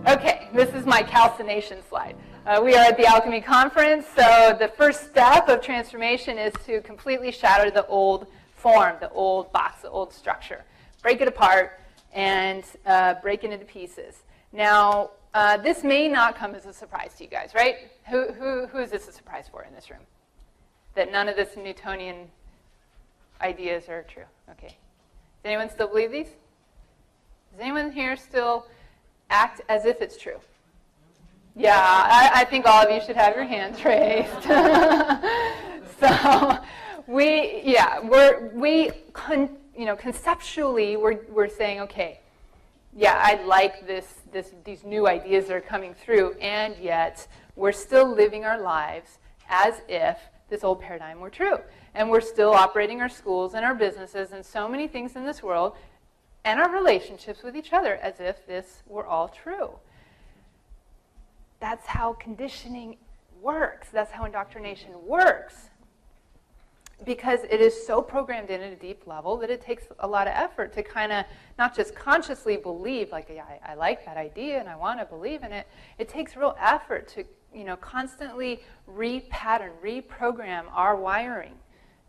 Okay, this is my calcination slide. We are at the Alchemy Conference, so the first step of transformation is to completely shatter the old form, the old box, the old structure. Break it apart and break it into pieces. Now, this may not come as a surprise to you guys, right? Who is this a surprise for in this room? That none of this Newtonian ideas are true. Okay. Does anyone still believe these? Does anyone here still act as if it's true? Yeah, I think all of you should have your hands raised. So conceptually, we're saying, okay, yeah, I like these new ideas that are coming through, and yet we're still living our lives as if this old paradigm were true. And we're still operating our schools and our businesses and so many things in this world and our relationships with each other as if this were all true. That's how conditioning works. That's how indoctrination works. Because it is so programmed in at a deep level that it takes a lot of effort to kind of not just consciously believe, like, yeah, I like that idea and I want to believe in it. It takes real effort to, constantly repattern, reprogram our wiring.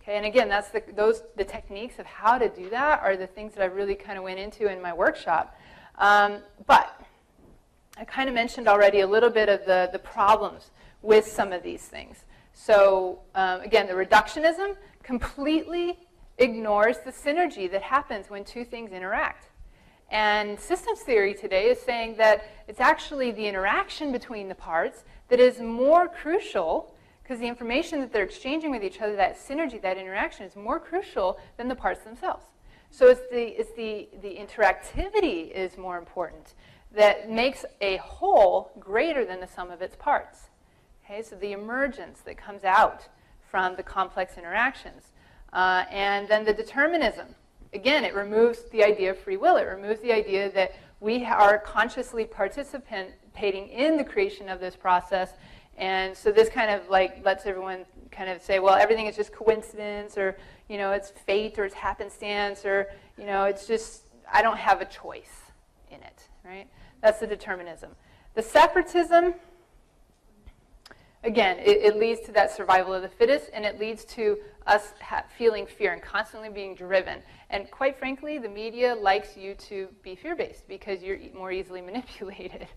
Okay, and again, that's the techniques of how to do that are the things that I really kind of went into in my workshop. But I kind of mentioned already a little bit of the problems with some of these things. So again, the reductionism completely ignores the synergy that happens when two things interact. And systems theory today is saying that it's actually the interaction between the parts that is more crucial, because the information that they're exchanging with each other, that synergy, that interaction, is more crucial than the parts themselves. So it's the interactivity is more important that makes a whole greater than the sum of its parts. Okay, so the emergence that comes out from the complex interactions. And then the determinism. Again, it removes the idea of free will. It removes the idea that we are consciously participating in the creation of this process. And so this kind of like lets everyone kind of say, well, everything is just coincidence, or, it's fate, or it's happenstance, or, it's just, I don't have a choice in it, right? That's the determinism. The separatism, again, it leads to that survival of the fittest, and it leads to us feeling fear and constantly being driven. And quite frankly, the media likes you to be fear-based because you're more easily manipulated.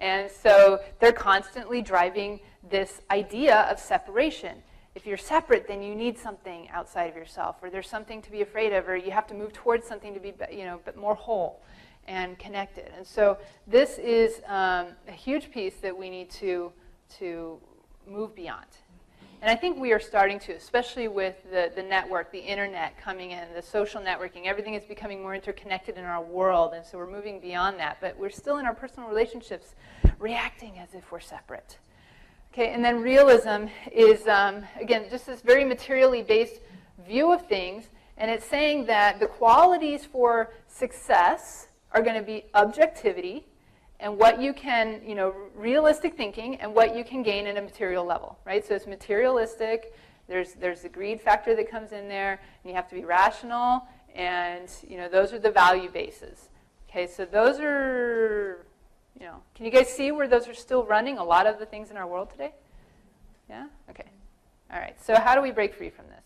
And so they're constantly driving this idea of separation. If you're separate, then you need something outside of yourself, or there's something to be afraid of, or you have to move towards something to be, but more whole and connected. And so this is a huge piece that we need to move beyond. And I think we are starting to, especially with the network, the internet coming in, the social networking, everything is becoming more interconnected in our world, and so we're moving beyond that. But we're still in our personal relationships reacting as if we're separate. Okay, and then realism is, again, just this very materially based view of things, and it's saying that the qualities for success are going to be objectivity, and what you can, realistic thinking, and what you can gain at a material level, right? So it's materialistic. There's the greed factor that comes in there, and you have to be rational, and those are the value bases. Okay, so those are, can you guys see where those are still running a lot of the things in our world today? Yeah. Okay. All right. So how do we break free from this?